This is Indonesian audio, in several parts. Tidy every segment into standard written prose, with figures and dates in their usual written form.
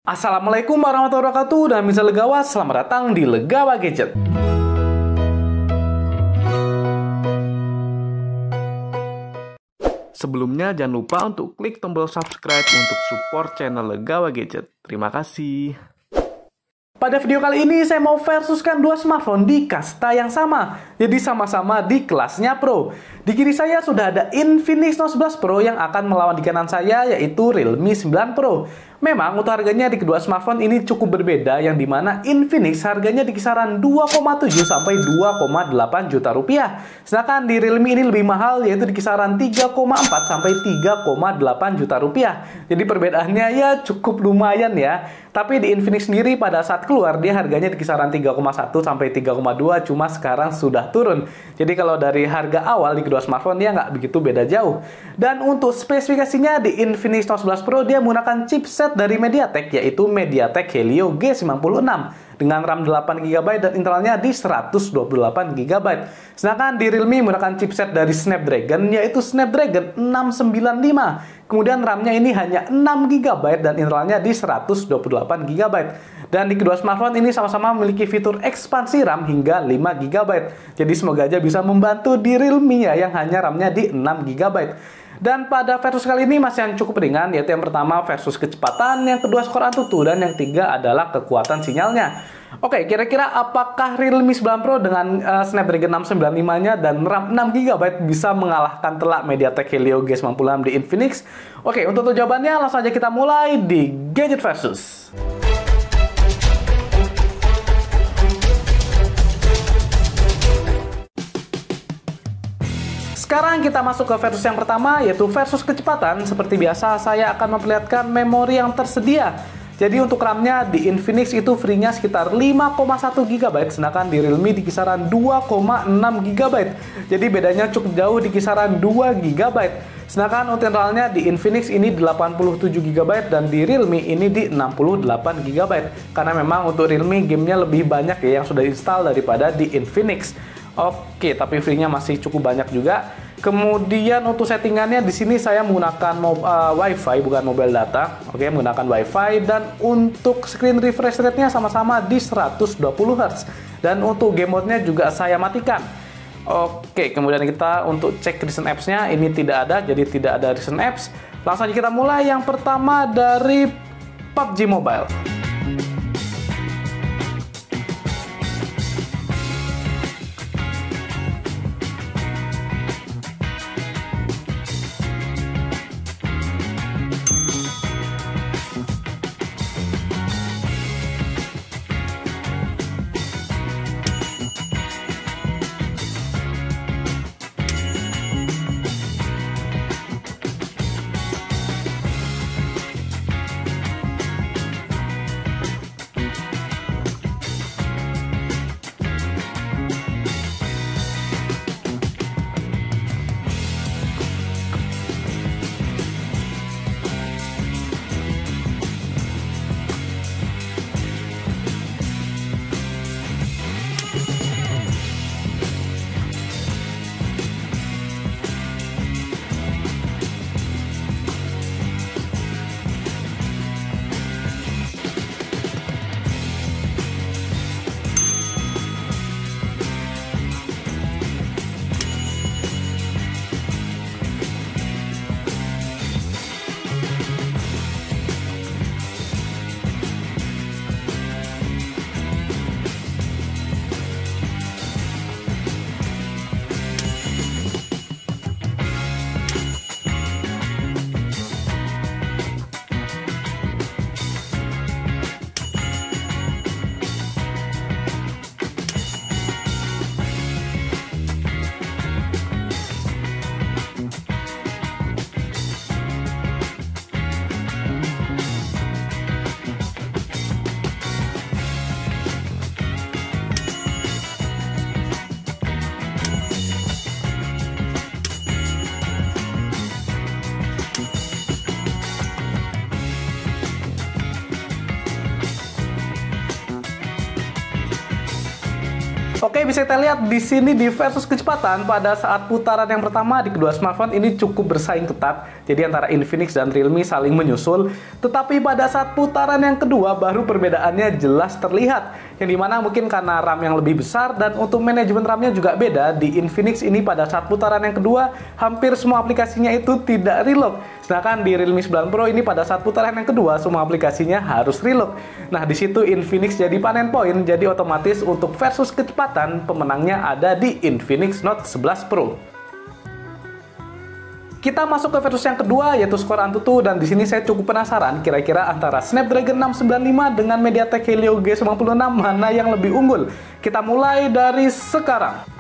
Assalamualaikum warahmatullahi wabarakatuh dan bisa Legawa, selamat datang di Legawa Gadget. Sebelumnya jangan lupa untuk klik tombol subscribe untuk support channel Legawa Gadget. Terima kasih. Pada video kali ini saya mau versuskan dua smartphone di kasta yang sama. Jadi sama-sama di kelasnya Pro. Di kiri saya sudah ada Infinix Note 11 Pro yang akan melawan di kanan saya, yaitu Realme 9 Pro. Memang untuk harganya di kedua smartphone ini cukup berbeda, yang dimana Infinix harganya di kisaran 2,7 sampai 2,8 juta rupiah. Sedangkan di Realme ini lebih mahal, yaitu di kisaran 3,4 sampai 3,8 juta rupiah. Jadi perbedaannya ya cukup lumayan ya. Tapi di Infinix sendiri pada saat keluar dia harganya di kisaran 3,1 sampai 3,2, cuma sekarang sudah turun. Jadi kalau dari harga awal di kedua smartphone dia nggak begitu beda jauh. Dan untuk spesifikasinya di Infinix Note 11 Pro dia menggunakan chipset dari MediaTek, yaitu MediaTek Helio G96 dengan RAM 8GB dan internalnya di 128GB. Sedangkan di Realme menggunakan chipset dari Snapdragon, yaitu Snapdragon 695. Kemudian RAM-nya ini hanya 6GB dan internalnya di 128GB. Dan di kedua smartphone ini sama-sama memiliki fitur ekspansi RAM hingga 5GB. Jadi semoga aja bisa membantu di Realme ya, yang hanya RAM-nya di 6GB. Dan pada versus kali ini masih yang cukup ringan, yaitu yang pertama versus kecepatan, yang kedua skor Antutu, dan yang ketiga adalah kekuatan sinyalnya. Oke, kira-kira apakah Realme 9 Pro dengan Snapdragon 695-nya dan RAM 6GB bisa mengalahkan telak MediaTek Helio G96 di Infinix? Oke, untuk jawabannya langsung aja kita mulai di Gadget Versus. Sekarang kita masuk ke versus yang pertama, yaitu versus kecepatan. Seperti biasa, saya akan memperlihatkan memori yang tersedia. Jadi untuk RAM-nya di Infinix itu free-nya sekitar 5,1GB, sedangkan di Realme di kisaran 2,6GB. Jadi bedanya cukup jauh di kisaran 2GB. Sedangkan untuk internalnya di Infinix ini 87GB dan di Realme ini di 68GB. Karena memang untuk Realme gamenya lebih banyak ya yang sudah install daripada di Infinix. Oke, tapi free-nya masih cukup banyak juga. Kemudian untuk settingannya di sini saya menggunakan WiFi bukan mobile data. Oke, menggunakan WiFi, dan untuk screen refresh rate-nya sama-sama di 120Hz. Dan untuk game mode-nya juga saya matikan. Oke, kemudian kita untuk cek recent apps-nya ini tidak ada, jadi tidak ada recent apps. Langsung aja kita mulai. Yang pertama dari PUBG Mobile. Oke, bisa kita lihat di sini di versus kecepatan pada saat putaran yang pertama di kedua smartphone ini cukup bersaing ketat. Jadi antara Infinix dan Realme saling menyusul. Tetapi pada saat putaran yang kedua baru perbedaannya jelas terlihat. Yang dimana mungkin karena RAM yang lebih besar dan untuk manajemen RAM-nya juga beda. Di Infinix ini pada saat putaran yang kedua hampir semua aplikasinya itu tidak reload. Sedangkan di Realme 9 Pro ini pada saat putaran yang kedua semua aplikasinya harus reload. Nah, di situ Infinix jadi panen poin, jadi otomatis untuk versus kecepatan pemenangnya ada di Infinix Note 11 Pro. Kita masuk ke versus yang kedua yaitu skor AnTuTu, dan di sini saya cukup penasaran kira-kira antara Snapdragon 695 dengan MediaTek Helio G96 mana yang lebih unggul. Kita mulai dari sekarang.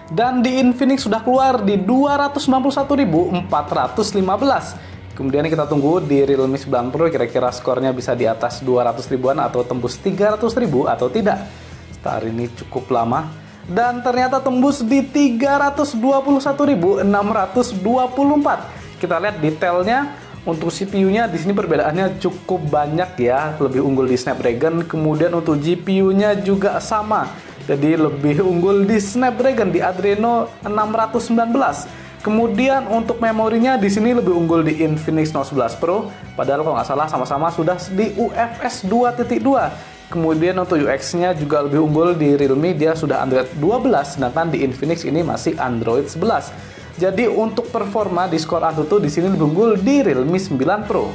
Dan di Infinix sudah keluar di 291.415. Kemudian kita tunggu di Realme 9 Pro kira-kira skornya bisa di atas 200 ribuan atau tembus 300 ribu atau tidak. Start ini cukup lama dan ternyata tembus di 321.624. Kita lihat detailnya. Untuk CPU-nya di sini perbedaannya cukup banyak ya, lebih unggul di Snapdragon. Kemudian untuk GPU-nya juga sama. Jadi lebih unggul di Snapdragon di Adreno 619. Kemudian untuk memorinya di sini lebih unggul di Infinix Note 11 Pro. Padahal kalau nggak salah sama-sama sudah di UFS 2.2. Kemudian untuk UX-nya juga lebih unggul di Realme, dia sudah Android 12, sedangkan di Infinix ini masih Android 11. Jadi untuk performa di skor AnTuTu di sini lebih unggul di Realme 9 Pro.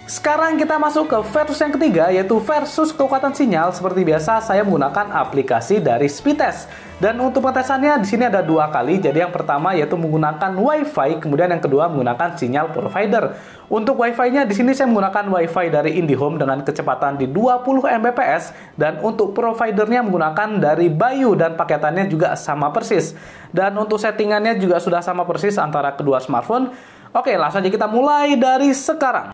Sekarang kita masuk ke versus yang ketiga, yaitu versus kekuatan sinyal. Seperti biasa, saya menggunakan aplikasi dari Speedtest. Dan untuk pengetesannya di sini ada dua kali. Jadi yang pertama yaitu menggunakan Wi-Fi, kemudian yang kedua menggunakan sinyal provider. Untuk Wi-Fi-nya di sini saya menggunakan Wi-Fi dari IndiHome dengan kecepatan di 20 Mbps, dan untuk providernya menggunakan dari Bayu dan paketannya juga sama persis. Dan untuk settingannya juga sudah sama persis antara kedua smartphone. Oke, langsung aja kita mulai dari sekarang.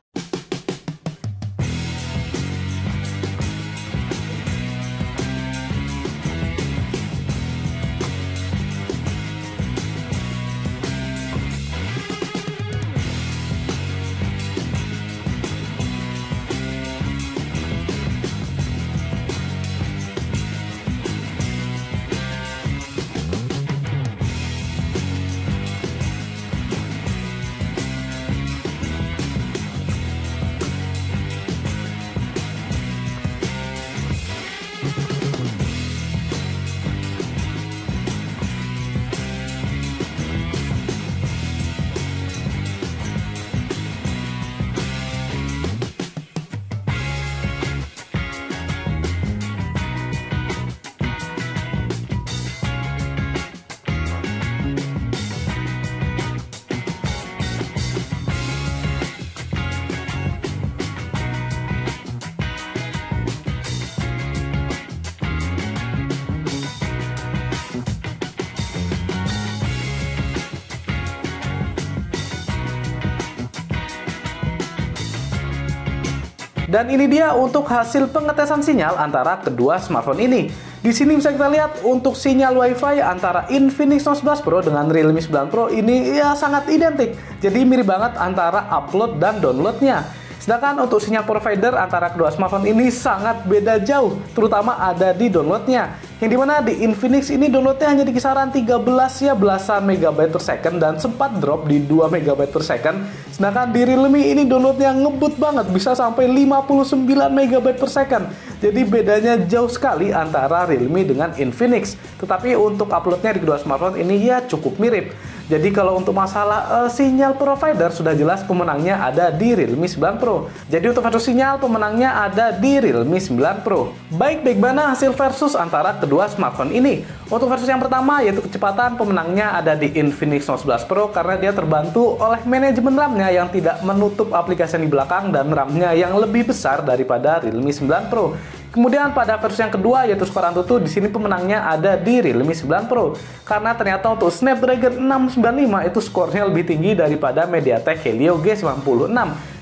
Dan ini dia untuk hasil pengetesan sinyal antara kedua smartphone ini. Di sini bisa kita lihat untuk sinyal Wi-Fi antara Infinix Note 11 Pro dengan Realme 9 Pro ini ya sangat identik. Jadi mirip banget antara upload dan downloadnya. Sedangkan untuk sinyal provider antara kedua smartphone ini sangat beda jauh, terutama ada di downloadnya. Yang dimana di Infinix ini downloadnya hanya di kisaran 13 ya belasan megabyte per second dan sempat drop di 2 megabyte per second. Sedangkan di Realme ini downloadnya ngebut banget, bisa sampai 59 megabyte per second. Jadi bedanya jauh sekali antara Realme dengan Infinix. Tetapi untuk uploadnya di kedua smartphone ini ya cukup mirip. Jadi kalau untuk masalah sinyal provider sudah jelas pemenangnya ada di Realme 9 Pro. Jadi untuk versus sinyal pemenangnya ada di Realme 9 Pro. Baik mana hasil versus antara kedua smartphone ini. Untuk versus yang pertama yaitu kecepatan, pemenangnya ada di Infinix Note 11 Pro karena dia terbantu oleh manajemen RAM-nya yang tidak menutup aplikasi di belakang dan RAM-nya yang lebih besar daripada Realme 9 Pro. Kemudian pada versi yang kedua yaitu skor AnTuTu, di sini pemenangnya ada di Realme 9 Pro karena ternyata untuk Snapdragon 695 itu skornya lebih tinggi daripada MediaTek Helio G96.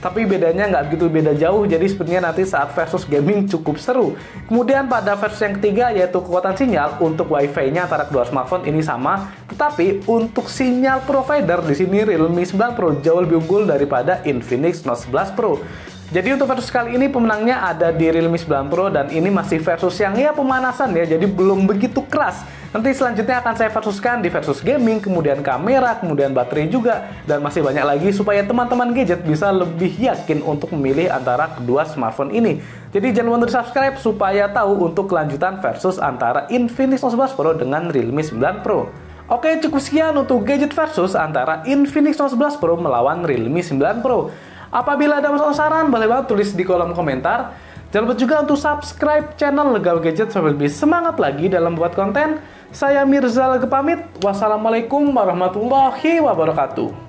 Tapi bedanya nggak begitu beda jauh, jadi sebenarnya nanti saat versus gaming cukup seru. Kemudian pada versi yang ketiga yaitu kekuatan sinyal, untuk Wi-Fi-nya antara kedua smartphone ini sama, tetapi untuk sinyal provider di sini Realme 9 Pro jauh lebih unggul daripada Infinix Note 11 Pro. Jadi untuk versus kali ini pemenangnya ada di Realme 9 Pro dan ini masih versus yang ya pemanasan ya, jadi belum begitu keras. Nanti selanjutnya akan saya versuskan di versus gaming, kemudian kamera, kemudian baterai juga, dan masih banyak lagi supaya teman-teman gadget bisa lebih yakin untuk memilih antara kedua smartphone ini. Jadi jangan lupa untuk subscribe supaya tahu untuk kelanjutan versus antara Infinix Note 11 Pro dengan Realme 9 Pro. Oke, cukup sekian untuk gadget versus antara Infinix Note 11 Pro melawan Realme 9 Pro. Apabila ada masalah saran, boleh banget tulis di kolom komentar. Jangan lupa juga untuk subscribe channel Legawa Gadget supaya lebih semangat lagi dalam membuat konten. Saya Mirza Lege pamit. Wassalamualaikum warahmatullahi wabarakatuh.